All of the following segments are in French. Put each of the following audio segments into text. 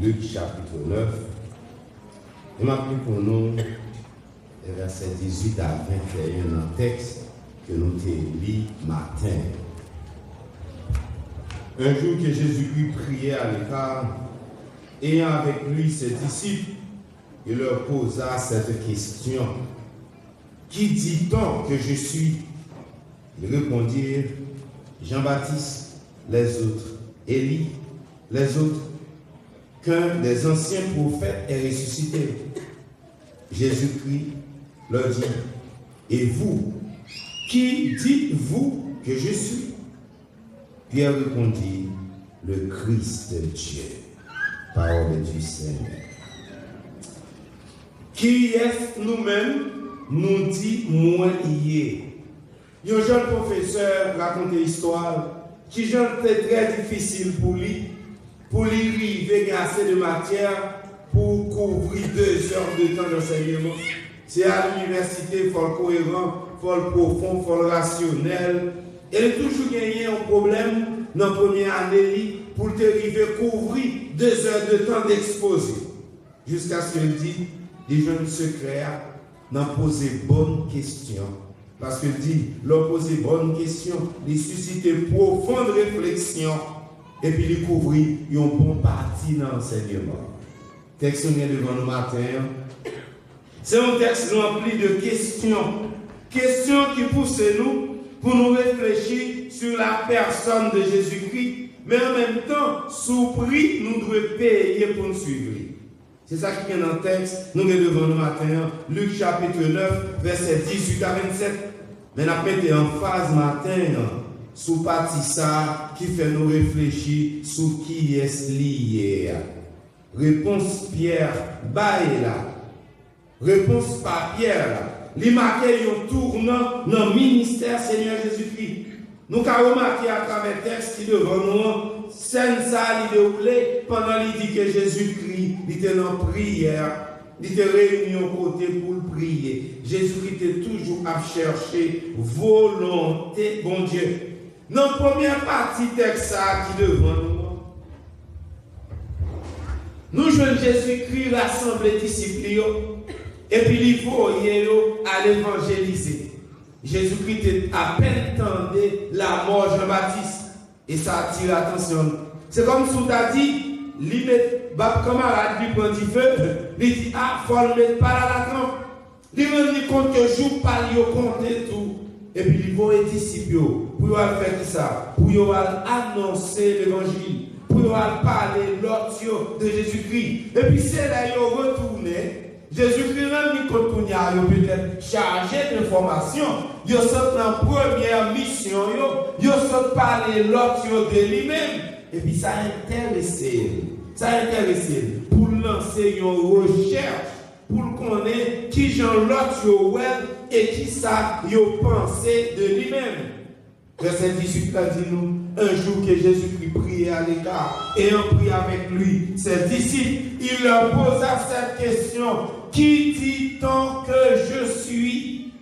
Luc chapitre 9. Et m'a pris pour nous les versets 18 à 21 dans le texte que nous avons lu matin. Un jour que Jésus-Christ priait à l'écart, ayant avec lui ses disciples, il leur posa cette question. Qui dit-on que je suis? Ils répondirent, Jean-Baptiste, les autres, Élie, les autres, qu'un des anciens prophètes est ressuscité. Jésus-Christ leur dit, et vous, qui dites-vous que je suis? Pierre répondit, le Christ de Dieu. Parole du Seigneur. Qui est nous-mêmes, nous dit moi hier. Un jeune professeur raconte une histoire qui était très difficile pour lui arriver à assez de matière pour couvrir 2 heures de temps d'enseignement. C'est à l'université, il faut le cohérent, il faut le profond, il faut le rationnel. Et il a toujours gagné un problème dans la première année pour arriver à couvrir 2 heures de temps d'exposé. Jusqu'à ce qu'il dit, les jeunes secrets n'ont posé bonne question. Parce qu'il dit, leur poser bonne question, les susciter profonde réflexion, et puis les couvrir une bonne partie dans l'enseignement. Le texte qu'on est devant nous matin, c'est un texte rempli de questions. Questions qui poussent nous pour nous réfléchir sur la personne de Jésus-Christ, mais en même temps, sous prix, nous devons payer pour nous suivre. C'est ça qui est dans le texte, nous sommes devant nous matin, Luc chapitre 9, versets 18 à 27. Mais nous avons en phase matin, sous partie ça, qui fait nous réfléchir sur qui est lié. Réponse Pierre, baille là. Réponse par Pierre là. Il marque un tournant dans le ministère Seigneur Jésus-Christ. Nous avons remarqué à travers le texte qui devant nous, scène ça, il déroulé pendant qu'il dit que Jésus-Christ était en prière, il était réuni au côté pour prier. Jésus-Christ était toujours à chercher volonté, bon Dieu. Dans la première partie du texte qui devant nous jouons Jésus-Christ rassemble les disciples et puis il faut à l'évangéliser. Jésus-Christ a à peine tendu la mort de Jean-Baptiste et ça attire l'attention. C'est comme si on t'a dit, il met camarade lui prend du feu, il dit ah, faut le mettre pas à la trempe. Il rend compte que jour par lui compter tout. Et puis il va les disciples pour faire ça, pour annoncer l'évangile, pour parler l'autre de Jésus-Christ. Et puis c'est là qu'ils ont retourné. Jésus-Christ même quand il a peut-être chargé d'informations, il a sorti dans la première mission, il a sorti parler l'autre de lui-même. Et puis ça a intéressé pour lancer une recherche, pour connaître qui Jean l'autre et qui ça il pensé de lui-même. Verset 18 dit nous, un jour que Jésus-Christ priait à l'écart et en prie avec lui ses disciples, il leur posa cette question, qui dit-on que je suis?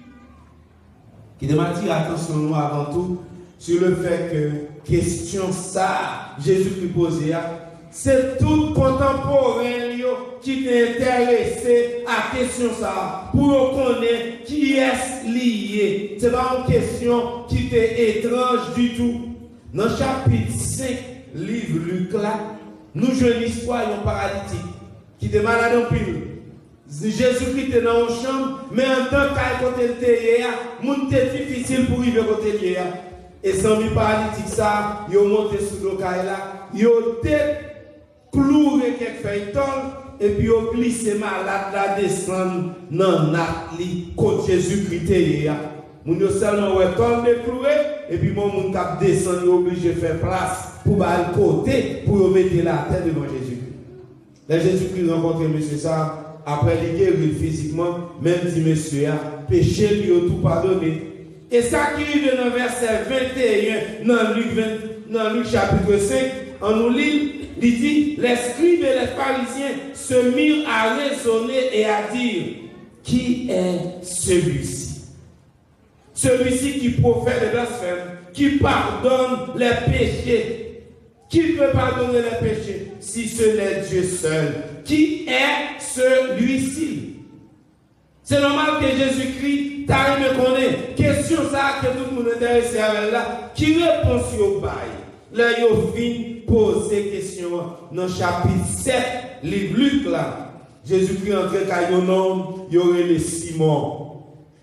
Qui demande attention nous avant tout sur le fait que question ça, Jésus-Christ posait, c'est tout contemporain qui est intéressé à la question ça, pour connaître qui est lié. Ce n'est pas une question qui est étrange du tout. Dans le chapitre 5, livre Luc, là, nous jouons l'histoire d'un paralytique qui était malade en pile. Jésus-Christ était dans une chambre, mais en tant qu'à côté de terre, c'était difficile pour arriver à côté de terre. Et sans le paralytique, ça, il est monté sur le caille là, il a cloué quelques feuilles et puis il a glissé malade là, descendre dans la côté Jésus-Christ. Mon seulement ouais tombe cloué et puis mon cap descend obligé de faire place pour aller côté pour mettre la tête devant Jésus-Christ. Là Jésus-Christ rencontre monsieur ça après il guérit physiquement même dit monsieur a péché lui a tout pardonné. Et ça qui arrive dans le verset 21 dans Luc chapitre 5 on nous lit il dit les scribes et les pharisiens se mirent à raisonner et à dire qui est celui-ci? Celui-ci qui profère le blasphème, qui pardonne les péchés. Qui peut pardonner les péchés si ce n'est Dieu seul? Qui est celui-ci? C'est normal que Jésus-Christ t'a aimé connaître. Question ça que tout le monde est intéressé avec là. Qui répond sur le bail? Là, il fin poser question dans le chapitre 7, livre Luc là. Jésus-Christ entre dans un homme, il y aurait les Simon.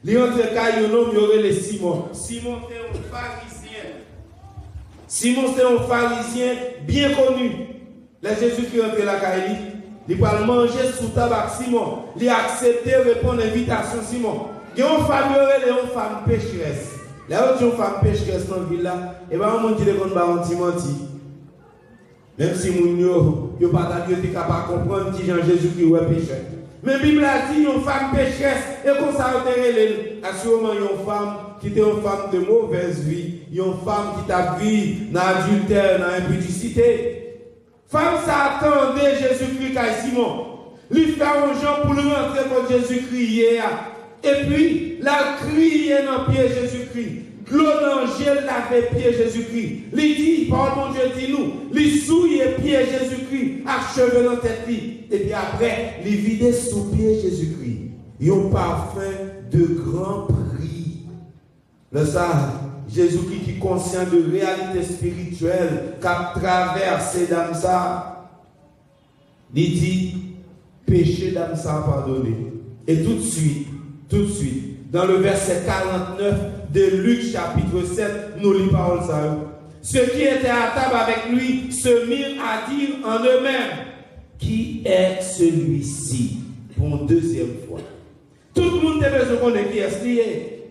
Il entre dans un homme, il y aurait les Simon. Simon était un pharisien. Simon c'était un pharisien bien connu. Là, Jésus-Christ entre la Kaili. Il va manger sous tabac Simon. Il a accepté de répondre à l'invitation Simon. Il y a une femme, il y a une femme pécheresse. Là, il y a une femme pécheresse dans la ville là. Et bien, on dit qu'on va un petit menti. Même si mon yo pas été capable de comprendre qui Jean Jésus-Christ est pécheur. Mais la Bible a dit une femme pécheresse. Et comme ça, assurément, il y a une femme qui était une femme de mauvaise vie. Il y a une femme qui t'a vu dans l'adultère, dans l'impudicité. Femme, ça attendait Jésus-Christ à Simon. Lui faire aux gens pour le rentrer contre Jésus-Christ. Et puis, la crié dans le pied Jésus-Christ. Claude Angèle l'avait pied Jésus-Christ. Il dit, par mon Dieu, dis-nous, il souille pied Jésus-Christ, à cheveux dans tête. Et puis après, il vide sous pied Jésus-Christ. Il y a un parfum de grand prix. Le ça, Jésus-Christ qui est conscient de réalité spirituelle qu'a traversé dans ça, il dit, péché dans ça pardonné. Et tout de suite, dans le verset 49 de Luc chapitre 7, nous lisons parole ça. Ceux qui étaient à table avec lui se mirent à dire en eux-mêmes, qui est celui-ci? Pour une deuxième fois. Tout le monde a besoin de connaître qui est lié.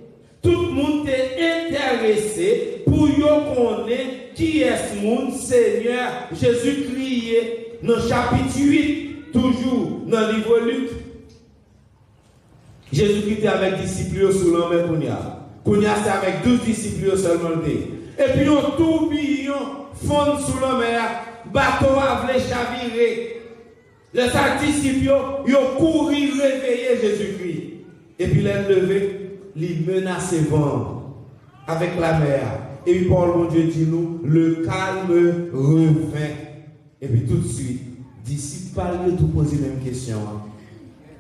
Tout le monde est intéressé pour connaître qui est ce monde, Seigneur Jésus-Christ. Dans le chapitre 8, toujours dans le livre Luc, Jésus-Christ était avec les disciples sous la mer Kounia. Kounia, c'est avec 12 disciples seulement. Et puis, un tourbillon fond sous la mer, bateau a voulu chavirer. Les disciples ont couru réveiller Jésus-Christ. Et puis, les levé, les menaçaient vent avec la mer. Et puis, Paul, mon Dieu, dit nous, le calme revint. Et puis, tout de suite, disciples parlent tout poser la même question.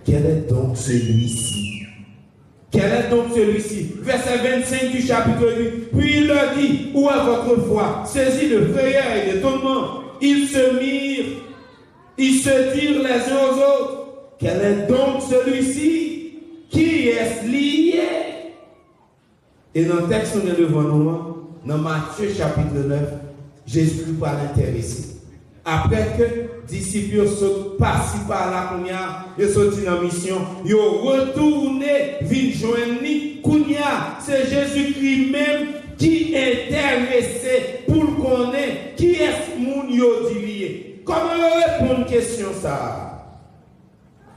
Quel est donc celui-ci? Quel est donc celui-ci? Verset 25 du chapitre 8. Puis il leur dit, où est votre foi? Saisis de frayeur et d'étonnement. Ils se mirent, ils se dirent les uns aux autres. Quel est donc celui-ci? Qui est lié? Et dans le texte qu'on est devant nous, dans Matthieu chapitre 9, Jésus pas l'intéressé. Après que les disciples sont passés par la Kounia, ils sont en mission, ils ont retourné, viennent joindre Kounia. C'est Jésus-Christ même qui est intéressé pour connaître qui est ce monde lié. Comment ils répondent à la question ça?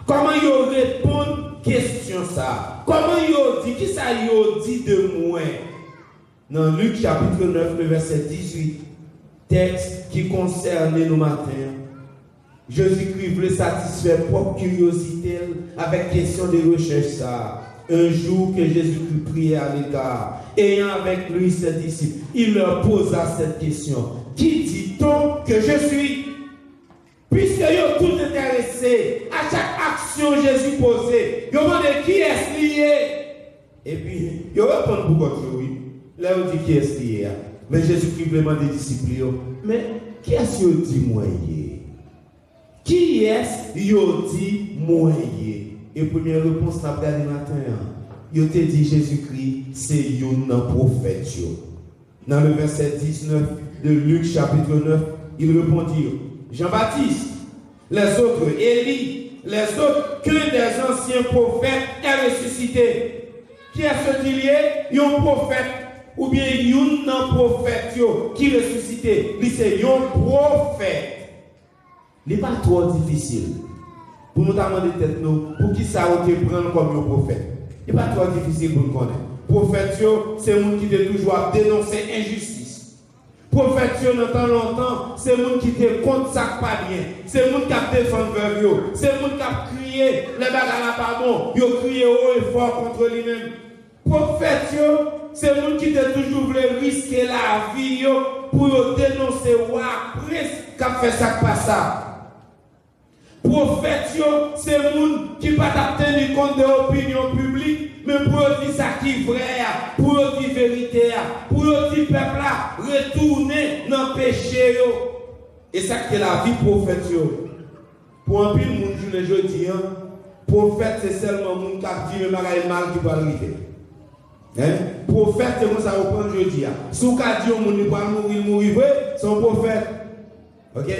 Comment ils répondent à la question ça? Comment ils disent, qui ça ils dit de moi? Dans Luc chapitre 9, le verset 18. Texte qui concerne nos matins. Jésus-Christ voulait satisfaire propre curiosité avec question de recherche ça. Un jour que Jésus-Christ priait à l'écart, ayant avec lui ses disciples, il leur posa cette question. Qui dit-on que je suis? Puisque ils sont tous intéressés à chaque action Jésus posait, ils demandent qui est lié. Et puis, ils répondent pourquoi oui. Là, on dit qui est lié. Mais Jésus-Christ demande des disciples, mais qui est-ce que dit moi? Qui est-ce que dit moi? Et première réponse, n'a pas dit matin. Il te dit Jésus-Christ, c'est un prophète. Dans le verset 19 de Luc chapitre 9, il répondit, Jean-Baptiste, les autres Élie, les autres que des anciens prophètes aient ressuscité. Qui est-ce qui est un prophète? Ou bien un prophète qui ressuscité, c'est un prophète. Ce n'est pas trop difficile pour nous demander tête nous, pour qui ça a été prendre comme un prophète. Ce n'est pas trop difficile pour nous connaître. Prophète, c'est un monde qui a toujours dénoncé injustice. Prophète, dans temps longtemps, c'est un monde qui était contre ça pas bien. C'est un monde qui a défendu vers c'est un monde qui a crié, les bagages là pas bon, ils ont crié haut et fort contre lui-même. Prophète, c'est le monde qui t'a toujours voulu risquer la vie pour dénoncer ou après qu'a fait ça qui passe ça. Prophète, c'est le monde qui va tenir compte de l'opinion publique, mais pour dire ça qui est vrai, pour dire vérité, pour dire peuple là, retourner dans le péché. Et ça qui est la vie prophète. Pour un peu de monde, je le dis, prophète c'est seulement le monde qui a dit le mal qui va arriver. Prophète, c'est comme ça reprend jeudi. Si vous avez dit au monde qui va mourir, c'est un prophète. Ok?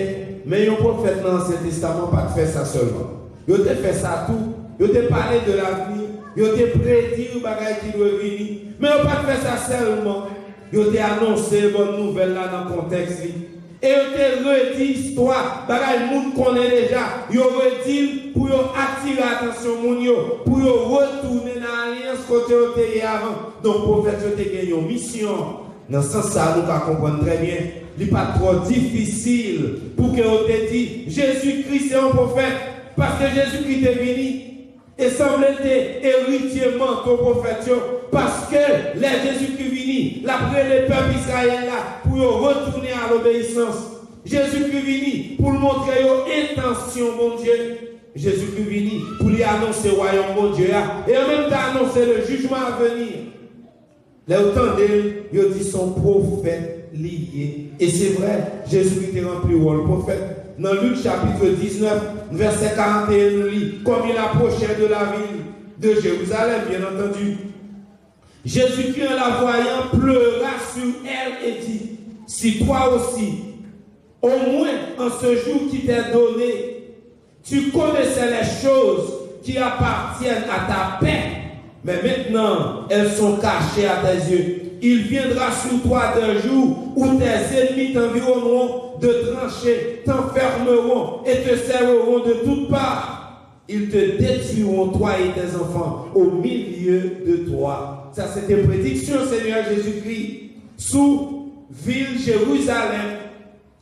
Mais un prophète dans l'Ancien Testament pas de faire ça seulement. Il a fait ça tout. Il a parlé de l'avenir. Il a prédit les bagages qui doivent venir. Mais il n'a pas fait ça seulement. Il a annoncé les bonnes nouvelles là dans le contexte. Et il a redit l'histoire. Bagages monde connaît déjà. Il a redit pour attirer l'attention pour retourner dans l'alliance côté où il avant. Donc le prophète a gagné une mission. Dans ce sens, ça nous comprendre très bien. Il n'est pas trop difficile pour que on te dise Jésus-Christ est un prophète parce que Jésus-Christ est venu et semble être héritier manteau prophète parce que les Jésus-Christ est venu, l'après les peuples israéliens là pour retourner à l'obéissance. Jésus-Christ est venu pour montrer une intention, mon Dieu. Jésus-Christ est venu pour lui annoncer le royaume, mon Dieu, et en même temps annoncer le jugement à venir. Là, autant d'eux, ils disent son prophète lié. Et c'est vrai, Jésus-Christ est rempli le rôle prophète. Dans Luc chapitre 19, verset 41, nous lit, comme il approchait de la ville de Jérusalem, bien entendu. Jésus-Christ, en la voyant, pleura sur elle et dit, si toi aussi, au moins en ce jour qui t'est donné, tu connaissais les choses qui appartiennent à ta paix, mais maintenant, elles sont cachées à tes yeux. Il viendra sur toi d'un jour où tes ennemis t'environneront de tranchées, t'enfermeront et te serreront de toutes parts. Ils te détruiront, toi et tes enfants, au milieu de toi. Ça, c'était une prédiction, Seigneur Jésus-Christ, sous ville Jérusalem.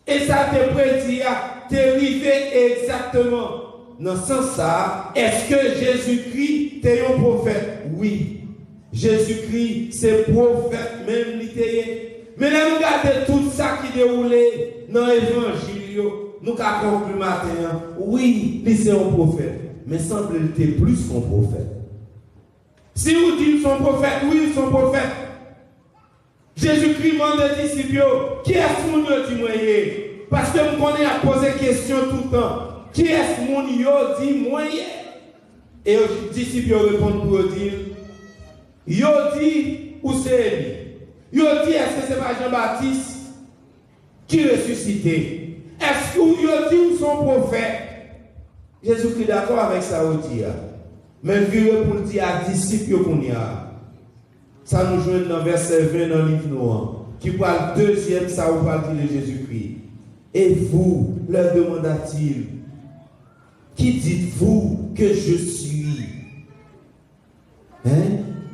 Et ça te prédit, t'es arrivé exactement. Dans ce sens-là, est-ce que Jésus-Christ est un prophète? Oui. Jésus-Christ, c'est prophète même littéraire. Mais là, nous regardons tout ça qui déroulait dans l'évangile. Nous avons conclu matin. Oui, c'est un prophète. Mais semble-t-il plus qu'un prophète. Si vous dites son prophète, oui, son prophète. Jésus-Christ demande aux disciples, qui est-ce que nous dit moyen? Parce que nous connaissons à poser question tout le temps. Qui est-ce que nous dit moyen? Et les disciples répondent pour dire, yo dit où c'est lui? Yo dit est-ce que c'est pas Jean-Baptiste qui ressuscité? Est-ce que yo dit où son prophète? Jésus-Christ est d'accord avec ça aussi. Mais il pour dire à disciples qu'on y a. Ça nous joue dans verset 20 dans le livre noir. Qui parle deuxième, ça vous parle de Jésus-Christ. Et vous, leur demanda-t-il, qui dites-vous que je suis? Hein?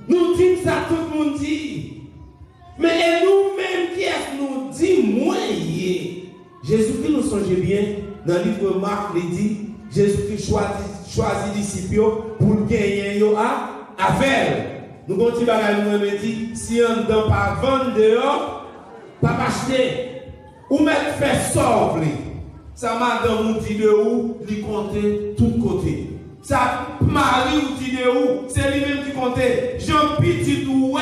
Nous disons ça, tout le monde dit. Mais nous-mêmes, qui est-ce nous dit, moi, Jésus-Christ nous songe bien, dans le livre de Marc, il dit, Jésus-Christ choisit disciples pour gagner avec. Nous continuons à nous dire, si on ne donne pas vendre dehors, pas acheter, ou mettre fait sauver. Ça madame nous dit de où, il comptait tout côté. Ça Marie nous dit de où, c'est lui-même qui comptait. Jean Petit ou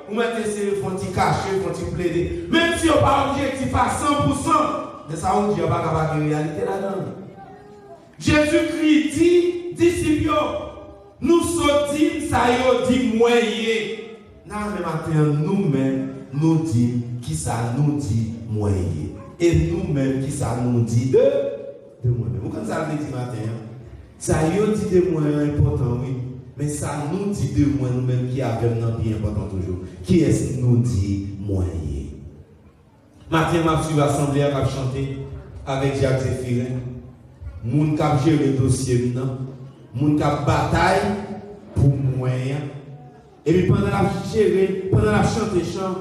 vous mettez ces fonds cachés, fonds plaider. Même si on n'a pas objectif à 100%, mais ça on dit on va pas de réalité là-dedans. Jésus-Christ dit, disciples, nous sommes ça y dit moyen. Non, mais maintenant, nous-mêmes, nous disons qui ça nous dit moyen. Et nous-mêmes, qui ça nous dit de moi-même. Vous comprenez ça le dit matin? Ça y dit de moi important, oui. Mais ça nous dit de moi, nous-mêmes, qui avons un bien important toujours. Qui est-ce qui nous dit moyen? Matin, ma fille va assembler à chanter avec Jacques Zéphirin. Moun k'ap gérer le dossier maintenant, moun k'ap bataille pour moyen. Et puis pendant la gérer, pendant la chanter chant,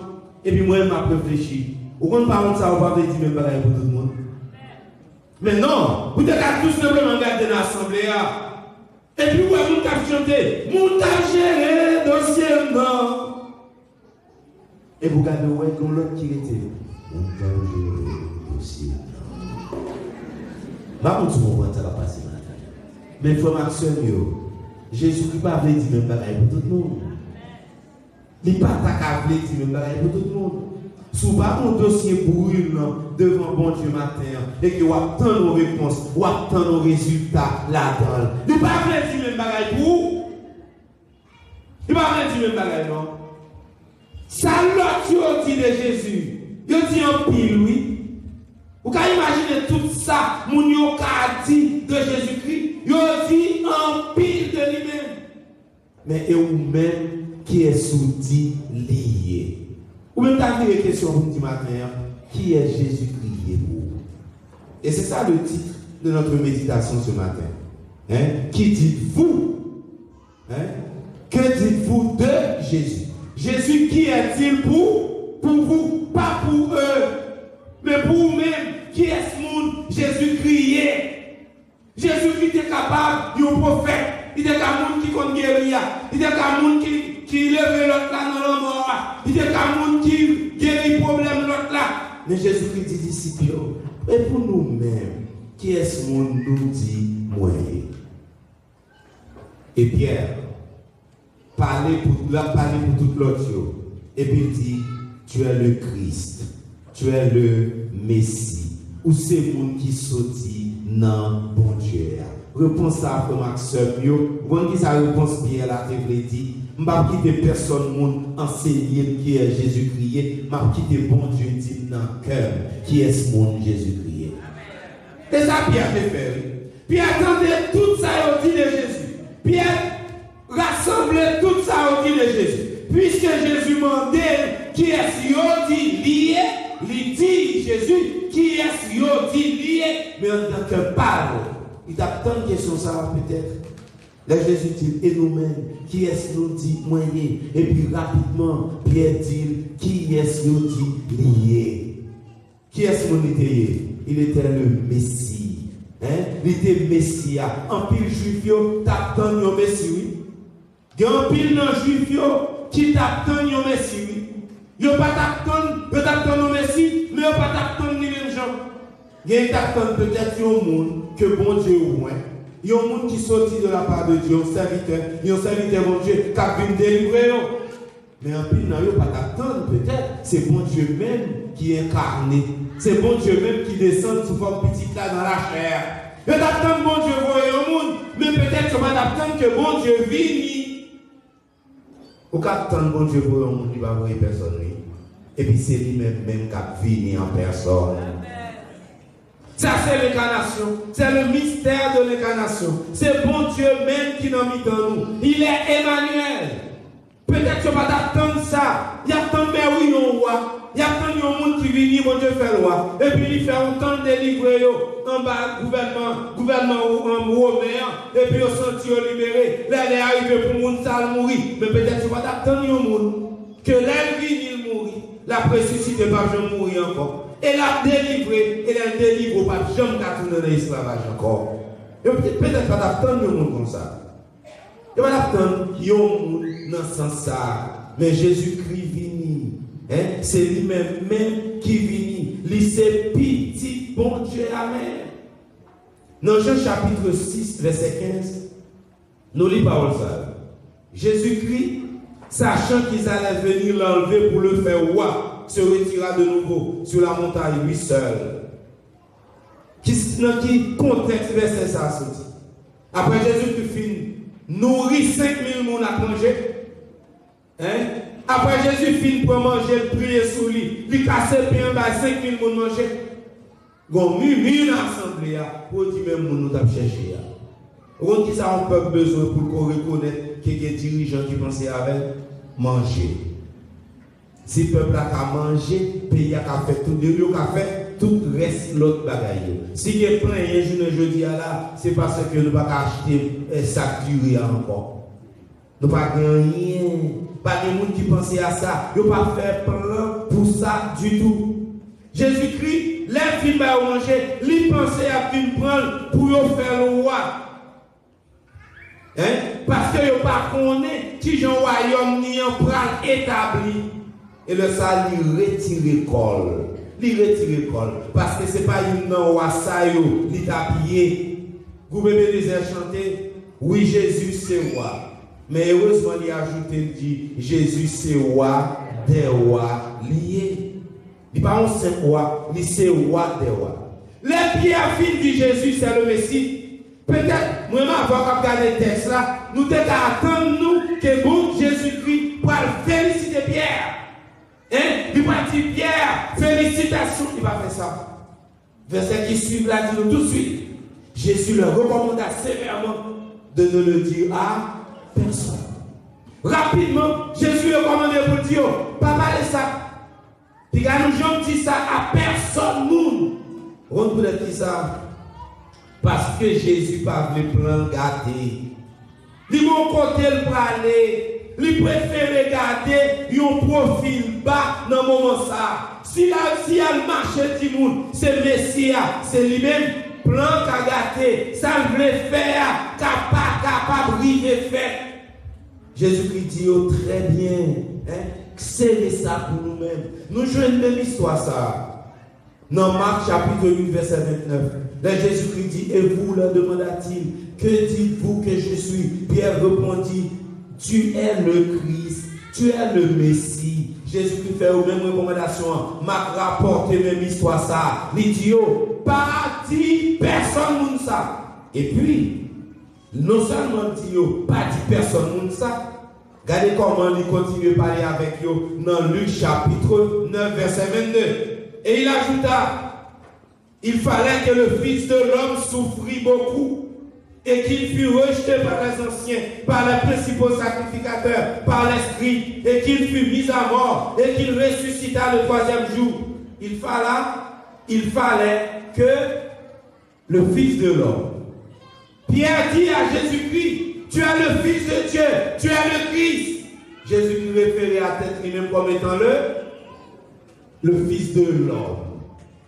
et puis moi m'a réfléchi. Ou quand parle ça, on va dire même bagaille pour tout le monde. Mais non, vous devez tout simplement regarder dans l'assemblée. Et puis, ouais, mon t'a chanté, mon t'a géré dossier, non. Et vous regardez, ouais, comme l'autre qui était. Mon t'a géré dossier, non. Par contre, vous comprenez, ça va passer matin. Mais frère Maxime, Jésus-Christ n'a pas dit même pareil pour tout le monde. Il n'a pas dit même pareil pour tout le monde. Si vous pas un dossier brûle devant bon Dieu matin et que vous attendez nos réponses, vous attendez nos résultats là-dedans. Il n'a pas dit même pareil pour vous. Il n'a pas dit même pareil, non. Ça l'autre dit de Jésus. Il dit en pile, oui. Vous pouvez imaginer tout ça, mon yo a dit de Jésus-Christ. Il dit en pile de lui-même. Mais et vous-même qui est sous-dit lié. Ou même t'as vu les questions pour ce matin, qui est Jésus-Christ pour vous? Et c'est ça le titre de notre méditation ce matin. Hein? Qui dites-vous? Hein? Que dites-vous de Jésus? Jésus, qui est-il pour vous? Pas pour eux, mais pour vous-même. Qui est ce monde? Jésus-Christ. Jésus-Christ est capable, il est un prophète. Il est capable qui compte guérir. Il est capable qui lève l'autre là dans la mort. Il est capable qui guérit le problème l'autre là. Mais Jésus-Christ dit disciples, et pour nous-mêmes, qui est ce monde nous dit moyen? Et Pierre, parler pour toute l'autre. Et puis il dit, tu es le Christ, tu es le Messie. Ou c'est le monde qui sortit dans bon Dieu. Réponse à Maxime, vous qui sa réponse Pierre la Bible dit, je ne vais pas quitter personne monde enseigné qui est Jésus-Christ, je vais quitter bon Dieu dit dans le cœur qui est ce monde Jésus-Christ. C'est ça Pierre fait faire. Pierre attendait tout ça au dit de Jésus. Pierre rassemblait tout ça au dit de Jésus. Puisque Jésus demandait qui est-ce qu'il dit lié, il dit Jésus qui est-ce qu'il dit lié, mais en tant que parle, il a tant de questions ça peut-être. Là Jésus dit et nous-mêmes, qui est-ce qu'il dit moyen? Et puis rapidement, Pierre dit qui est-ce qu'il dit lié? Qui est-ce qu'il était? Il était le Messie. Hein? Il était Messie. En pile juif, t'attends le Messie, oui. Il y a un pile dans juif qui t'attend le Messie, oui. Il n'y a pas t'attend le Messie, mais il n'y a pas t'attend ni les gens. Il y a t'attend peut-être un monde que bon Dieu ou moins. Il y a un monde qui sortit de la part de Dieu, un serviteur bon Dieu, qui a vu délivrer. Mais en plus, il n'y a pas t'attendre peut-être. C'est bon Dieu même qui est incarné. C'est bon Dieu même qui descend sous forme petite là dans la chair. Il y a t'attendre bon Dieu voyer au monde, mais peut-être que va t'attendre que bon Dieu vienne. Ou quand bon Dieu voyer au monde, il va voir personne. Et puis c'est lui-même qui a venu en personne. Ça c'est l'incarnation, c'est le mystère de l'incarnation. C'est bon Dieu même qui nous mis dans nous. Il est Emmanuel. Peut-être que tu vas t'attendre ça. Il y a tant de oui, on voit. Il y a tant de monde qui vient, bon Dieu fait loi. Et puis il fait autant de délivrer en bas gouvernement romain. Et puis on senti libéré. Là, il est arrivé pour le monde ça mourir. Mais peut-être que tu vas t'attendre au monde. Que l'air vient, il mourit. La précipité va jamais mourir encore. Elle a délivré, elle délivre pas jamais qu'à tourner dans l'esclavage encore. Et peut-être pas d'attendre le monde comme ça. Il va attendre le monde dans ce sens-là. Mais Jésus-Christ vient. Hein? C'est lui-même qui vient. Il c'est petit bon Dieu. Amen. Dans Jean chapitre 6, verset 15, nous lisons parole ça. Jésus-Christ, sachant qu'ils allaient venir l'enlever pour le faire roi, se retira de nouveau sur la montagne, lui seul. Dans qui contexte verset ça sorti? Après Jésus qui finit, nourrit 5000 personnes à manger. Hein? Après Jésus finit pour manger, prier sous lui, il casse le pain, 5000 personnes manger. Gon murmure l'assemblée pour dire même nous t'a cherché. On dit ça on peut besoin pour qu'on reconnaisse qu'il y a des dirigeants qui pensaient avec manger. Si le peuple a mangé, le pays a fait tout, il a fait tout le reste l'autre bagaille. Si il y a plein de journée jeudi là, c'est parce que nous ne pouvons pas acheter un sac duré encore. Nous ne pouvons pas rien. Pas de gens qui pensaient à ça. Ils ne pouvons pas faire plan pour ça du tout. Jésus-Christ, les filles à manger, ils pensaient à qu'ils prennent pour faire le roi. Parce que yo pas connaît qui Jean royaume ni en pral établi. Et le ça lui retire col. Lui retire col parce que c'est pas une non wassa yo, li tapillé. Vous pouvez les chanter oui Jésus c'est roi. Mais heureusement il a ajouté dit Jésus c'est roi des rois liés. Il pas un seul roi, il c'est roi des rois. Les pierres fines dit Jésus c'est le Messie. Peut-être, moi, avant de regarder le texte là, nous devons attendre nous que bon Jésus-Christ pour féliciter Pierre. Il va dire Pierre, félicitations, il va faire ça. Verset qui suit là, dit tout de suite. Jésus leur recommande sévèrement de ne le dire à personne. Rapidement, Jésus recommande pour dire, pas parler ça. Puis quand nous dit ça à personne, nous. On peut dire ça. Parce que Jésus pas voulu plan gâter. Il mon côté le parler, il préfère regarder un profil bas dans le moment ça. Si elle marche du monde, c'est Messia, c'est lui-même plan qu'a gâté, ça veut faire, capable de faire. Jésus-Christ dit très bien, c'est ça pour nous-mêmes. Nous jouons une même histoire ça. Dans Marc chapitre 8 verset 29. Là, Jésus-Christ dit, et vous, leur demanda-t-il, que dites-vous que je suis? Pierre répondit, tu es le Christ, tu es le Messie. Jésus-Christ fait aux mêmes recommandations. Marc rapporte même histoire ça. Il dit, pas dit personne ne ça. Et puis, non seulement dit, pas dit personne ne ça. Regardez comment il continue à parler avec eux dans Luc chapitre 9, verset 22. Et il ajouta, il fallait que le Fils de l'homme souffrit beaucoup et qu'il fût rejeté par les anciens, par les principaux sacrificateurs, par l'Esprit, et qu'il fût mis à mort et qu'il ressuscita le troisième jour. Il fallait que le Fils de l'homme. Pierre dit à Jésus-Christ, tu es le Fils de Dieu, tu es le Christ. Jésus-Christ référait à tête lui-même comme étant le Fils de l'homme.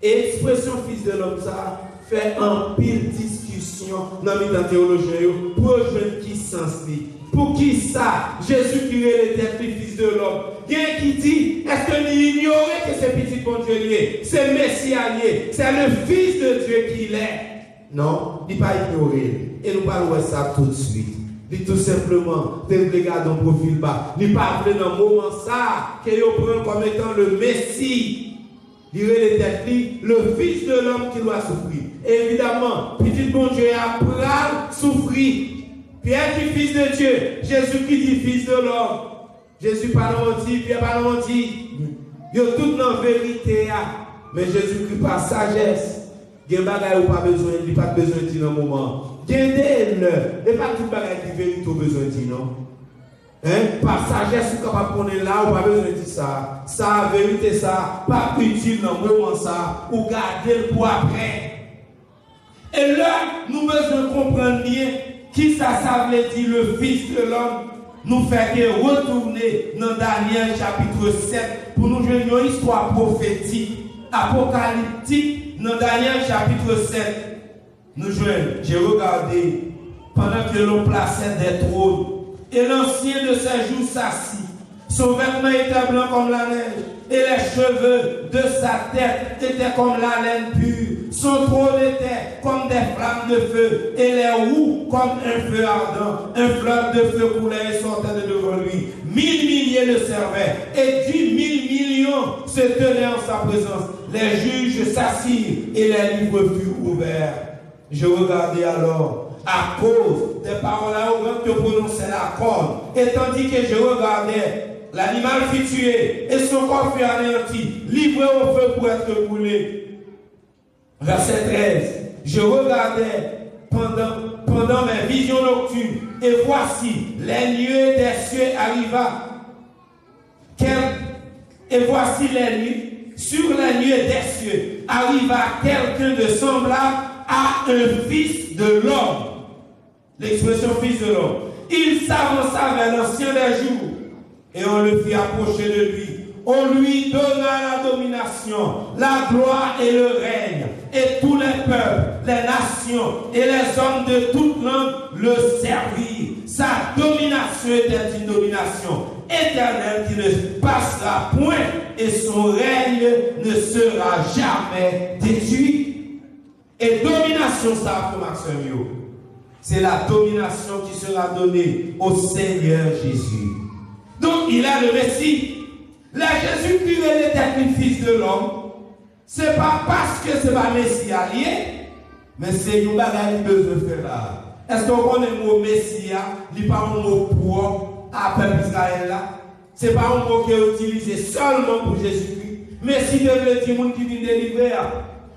Et l'expression Fils de l'homme, ça fait un pile discussion dans les théologiens pour jouer qui sens. Pour qui ça, Jésus qui est le Fils de l'homme. Il y a qui dit, est-ce que nous ignorons que c'est petit bon Dieu lié, c'est Messie lié, c'est le Fils de Dieu qu'il est. Non, il n'est pas ignoré. Et nous parlons de ça tout de suite. Il tout simplement, regarde dans le profil bas. Il pas appelé dans le moment ça, qu'il prend comme étant le Messie. Il est le Fils de l'homme qui doit souffrir. Et évidemment, petit bon Dieu a souffrir. Pierre dit Fils de Dieu, Jésus qui dit Fils de l'homme. Jésus parle menti, Pierre parle menti. Il y a tout dans la vérité. Mais Jésus qui par sagesse. Il y a des bagages où pas besoin, il n'y a pas besoin de dire dans le moment. Il y a des l'heure. Et pas tout bagage qui vérité besoin de dire non. Par sagesse, vous capable de connaître là, ou pas besoin de dire ça. Ça, vérité, ça, pas utile dans le moment ça, ou garder pour après. Et là, nous devons comprendre bien qui ça veut dire le Fils de l'homme. Nous fait retourner dans Daniel chapitre 7 pour nous jouer une histoire prophétique, apocalyptique. Dans Daniel chapitre 7, nous jouons, j'ai regardé pendant que l'on plaçait des trônes. Et l'ancien de ses jours s'assit. Son vêtement était blanc comme la neige. Et les cheveux de sa tête étaient comme la laine pure. Son trône était comme des flammes de feu. Et les roues comme un feu ardent. Un fleuve de feu coulait et sortait de devant lui. 1000 milliers le servaient. Et 10 000 millions se tenaient en sa présence. Les juges s'assirent et les livres furent ouverts. Je regardais alors. À cause des paroles arrogantes que prononçait la corde. Et tandis que je regardais, l'animal fut tué et son corps fut anéanti, livré au feu pour être brûlé. Verset 13. Je regardais pendant mes visions nocturnes, et voici, les nuées des cieux arriva. Et voici les nuées, sur les nuées des cieux, arriva quelqu'un de semblable à un fils de l'homme. L'expression Fils de l'homme. Il s'avança vers l'ancien des jours et on le fit approcher de lui. On lui donna la domination, la gloire et le règne. et tous les peuples, les nations et les hommes de toute langue le servirent. Sa domination était une domination éternelle qui ne passera point et son règne ne sera jamais détruit. Et domination, ça, Maxime, c'est la domination qui sera donnée au Seigneur Jésus. Donc, il a le Messie. Là, Jésus-Christ était le Fils de l'homme. Ce n'est pas parce que c'est pas Messie allié, mais c'est une bagarre qui besoin de faire là. Est-ce qu'on connaît le mot Messie? Il n'est pas un mot pour à peuple Israël là. Ce n'est pas un mot qui est utilisé seulement pour Jésus-Christ. Messie veut dire monde qui vient délivrer.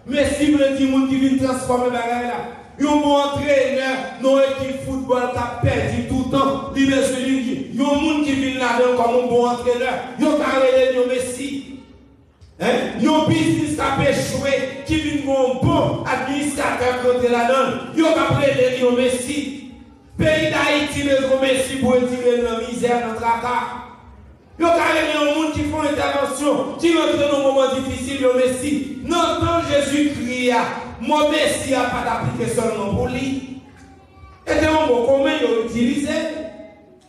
Messie veut dire monde qui vient transformer la bagarre là. Ils ont montré nos équipes football qui a perdu tout le temps. Ils ont des gens qui viennent là-dedans comme un bon entraîneur. Ils ont carré les Messie. Ils ont business qui a échoué, qui viennent un bon administrateur côté là-dedans. Ils ont carré les Messie. Pays d'Haïti, les Messie pour retirer la misère dans le tracas. Ils ont carré les gens qui font intervention, qui rentrent dans un moment difficile, les Messie. Non, non, Jésus-Christ. Mon Messie n'a pas d'appliquer seulement pour lui. Et c'est un mot commun, il a utilisé.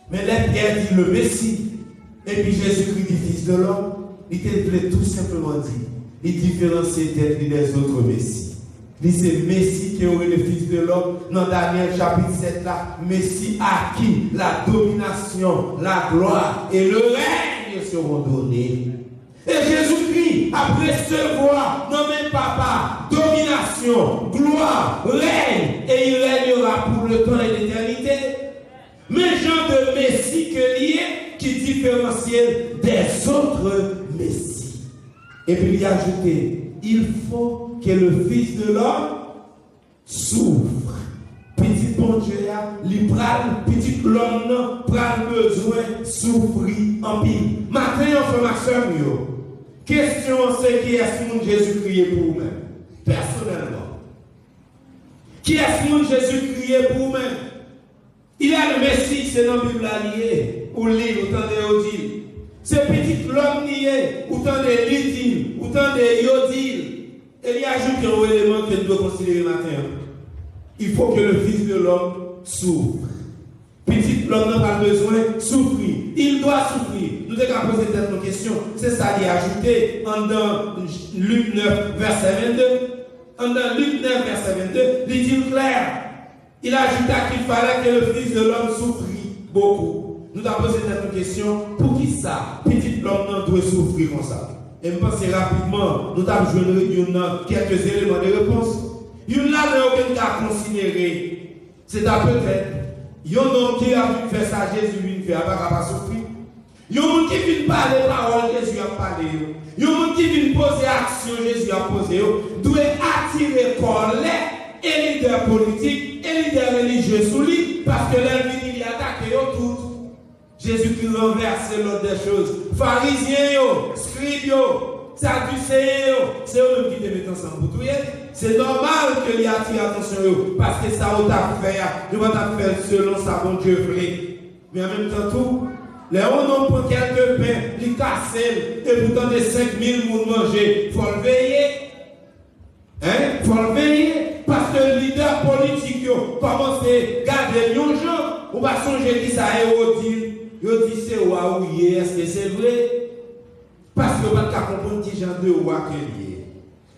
Mais les Pierre dit le Messie. Et puis Jésus-Christ dit Fils de l'homme. Il te tout simplement dit. Il différencie des autres Messies. Il dit c'est Messie qui aurait le Fils de l'homme. Dans Daniel chapitre 7 là, Messie à qui la domination, la gloire et le règne seront donnés. Et Jésus-Christ a recevoir, non mais papa, domination, gloire, règne, et il régnera pour le temps et l'éternité. Mais genre de Messie que lié qui différencie des autres Messies. Et puis il a ajouté, il faut que le Fils de l'homme souffre. Petit bon Dieu, petit l'homme prend besoin souffrir en pile. Maintenant, on fait ma soeur, question c'est qui est-ce que Jésus-Christ pour vous-même? Personnellement. Qui est-ce que Jésus-Christ pour vous-même? Il a le Messie, c'est dans la Bible lié, ou lit, autant de Odile. C'est petit l'homme lié, autant de Lidil, autant de Yodil. Et il ajoute un élément que nous devons considérer maintenant. Il faut que le Fils de l'homme souffre. Petit l'homme n'a pas besoin de souffrir. Il doit souffrir. Nous devons poser cette question. C'est ça qui est ajouté dans Luc 9, verset 22. Dans Luc 9, verset 22, il dit clair. Il ajouta qu'il fallait que le Fils de l'homme souffrit beaucoup. Nous devons poser cette question. Pour qui ça? Petit l'homme doit souffrir comme ça. Et je pense rapidement, nous avons joué quelques éléments de réponse. Il y a aucun cas considéré. C'est à peut-être. Il y a un homme qui a vu faire ça, Jésus vient faire, il ne va pas souffrir. Il y a un homme qui vient parler parole, Jésus a parlé. Il y a un homme qui vient poser action, Jésus a posé. Doit attirer colère et leaders politiques et leaders religieux sous lui, parce que l'ennemi il attaque tout. Jésus qui renverse l'autre des choses. Pharisiens, scribes, sadducéens, c'est eux qui te mettent ensemble pour tout. C'est normal que les attire attention parce que ça va faire, nous va faire selon sa bon Dieu vrai. Mais en même temps tout, les on prend quelques pains, les casser et pourtant des 5000 pour manger, il faut le veiller. Il faut le veiller parce que le leader politique commence à garder les gens, on va songer qui ça est dit c'est waouh, est-ce que c'est vrai? Parce que vous ne pouvez pas comprendre qui genre de roi qu'il est.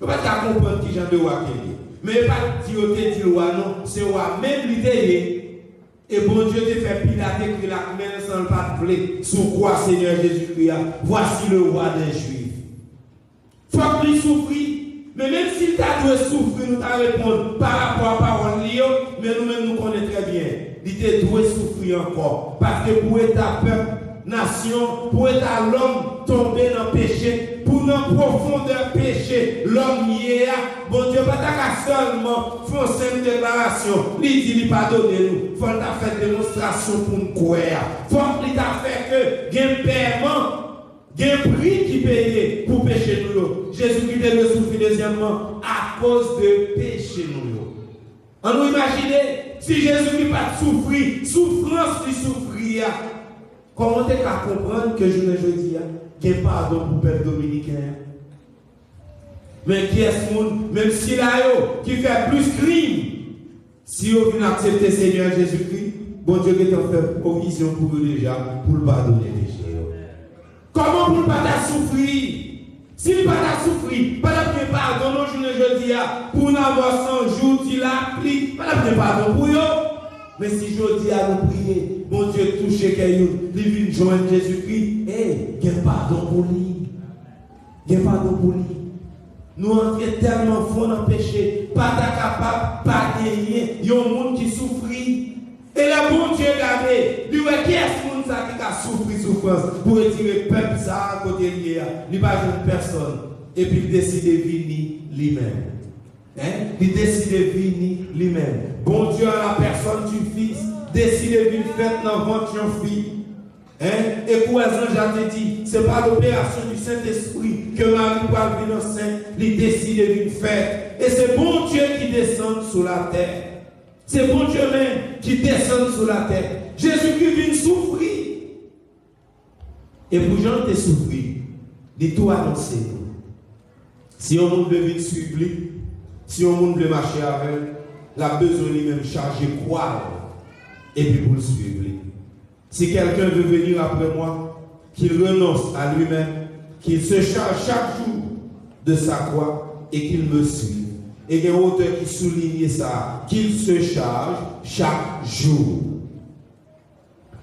Vous ne pouvez pas comprendre qui genre de roi qu'il est. Mais pas dire que roi non, c'est roi même l'idée. Et bon Dieu te fait Pilate écrire la main sans le pas de blé. Sous quoi Seigneur Jésus-Christ, voici le roi des Juifs. Il faut qu'il souffre. Mais même s'il t'a dû souffrir, nous t'as répondu par rapport à la parole, mais nous-mêmes nous connaissons très bien. Il t'a dû souffrir encore. Parce que pour être un peuple, nation, pour être l'homme tombé dans le péché, pour dans profondeur péché, l'homme y est, bon Dieu, pas ta seulement faire une déclaration, il dit, il pas donné nous, il faut faire une démonstration pour nous croire. Il faut qu'il t'a fait que, il y a un paiement, il y a un prix qui paye pour pécher nous. Jésus-Christ est le souffrir deuxièmement à cause de péché nous. On nous imagine, si Jésus-Christ pas souffrir, souffrance qui souffrir, comment est-ce qu'on comprendre que je ne dis qu'il y a pardon pour le peuple dominicain? Mais qui est-ce monde, même si là, qui fait plus crime, si vous venez accepter Seigneur Jésus-Christ, bon Dieu qui t'a fait provision pour vous déjà, pour le pardonner les péchés. Comment pour ne pas souffrir? S'il ne pas souffrir, pas la prière pardon, non, je dis, pour n'avoir 100 jours, il a pris, pas la prière pardon pour eux. Mais si je dis à nous prier, mon Dieu touche quelqu'un, il vient joindre Jésus-Christ, il y a pardon pour lui. Il y a pardon pour lui. Nous entrons tellement fort dans le péché, pas capable, pas gagner, il y a un monde qui souffre. Et le bon Dieu regardez, lui, qui est ce monde qui a souffert pour retirer le peuple ça à côté de lui, il n'y a pas de personne. Et puis il décide de venir lui-même. Il décide de venir lui-même. Bon Dieu, la personne du Fils, décide de venir faire dans le ventre de fille. Et pour les anges, j'ai dit, ce n'est pas l'opération du Saint-Esprit que Marie va venir enceinte, il décide de venir faire. Et c'est bon Dieu qui descend sur la terre. C'est bon Dieu même qui descend sur la terre. Jésus-Christ vient souffrir. Et pour gens qui souffrir, il tout annoncé. Si on veut venir suivre lui, si on veut marcher avec, la besoin lui-même charger croire et puis pour le suivre lui. Si quelqu'un veut venir après moi, qu'il renonce à lui-même, qu'il se charge chaque jour de sa croix et qu'il me suive. Et il y a un auteur qui souligne ça, qu'il se charge chaque jour.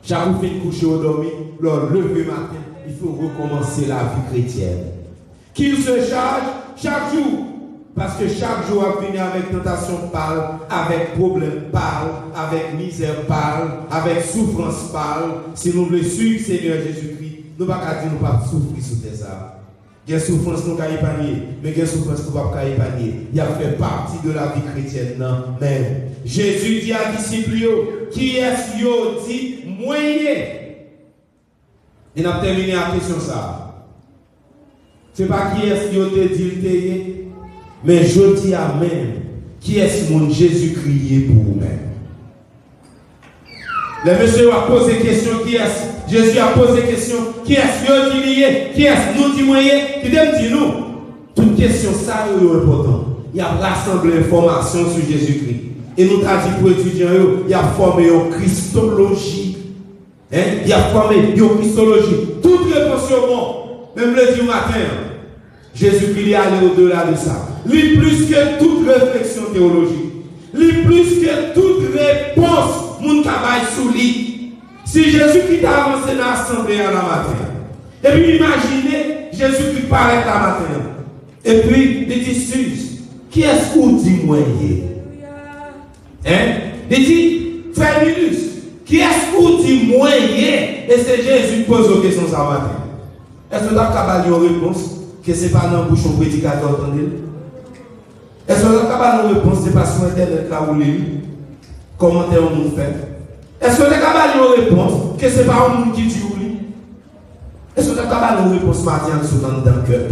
Chaque fois qu'il couche au dormir, le lever matin, il faut recommencer la vie chrétienne. Qu'il se charge chaque jour. Parce que chaque jour à venir avec tentation parle, avec problème parle, avec misère parle, avec souffrance parle. Si nous voulons suivre Seigneur Jésus-Christ, nous ne pouvons pas dire nous pas souffrir sous tes arbres. Il y a souffrance nous pouvons épargner, mais il y a souffrance nous ne pouvons pas épargner. Il a fait partie de la vie chrétienne. Non, mais Jésus dit à disciples, qui est-ce qui dit moyen? Il a terminé la question ça. Ce n'est pas qui est-ce qui te dit mais je dis à même, qui est-ce mon Jésus-Christ pour vous-même? Le monsieur a posé question, qui est-ce? Jésus a posé question, qui est-ce que dit lié? Qui est-ce nous dit moyen? Qui dit nous? Toute question, ça est important. Il a rassemblé l'information sur Jésus-Christ. Et nous avons dit pour les étudiants, il a formé une Christologie. Il a formé une Christologie. Toute réponse au monde, même le dimanche matin, Jésus-Christ est allé au-delà de ça. Lui plus que toute réflexion théologique. Lui plus que toute réponse, mon travail sous lui. Si Jésus-Christ a avancé dans l'assemblée à la matin, et puis imaginez, Jésus-Christ paraît la matin, et puis il dit, Sus, qui est-ce qu'on dit moi? Il dit, Frère Minus, qui est-ce qu'on dit moi? Et c'est Jésus qui pose aux questions ce matin. Est-ce que vous avez une réponse? Que ce n'est pas dans le bouchon prédicateur, entendez? Est-ce que vous avez une réponse? Ce n'est pas sur Internet là où les commentaires on nous fait. Est-ce que vous avez une réponse? Que ce n'est pas un monde qui dit oui? Est-ce que vous avez une réponse matin sur dans le cœur?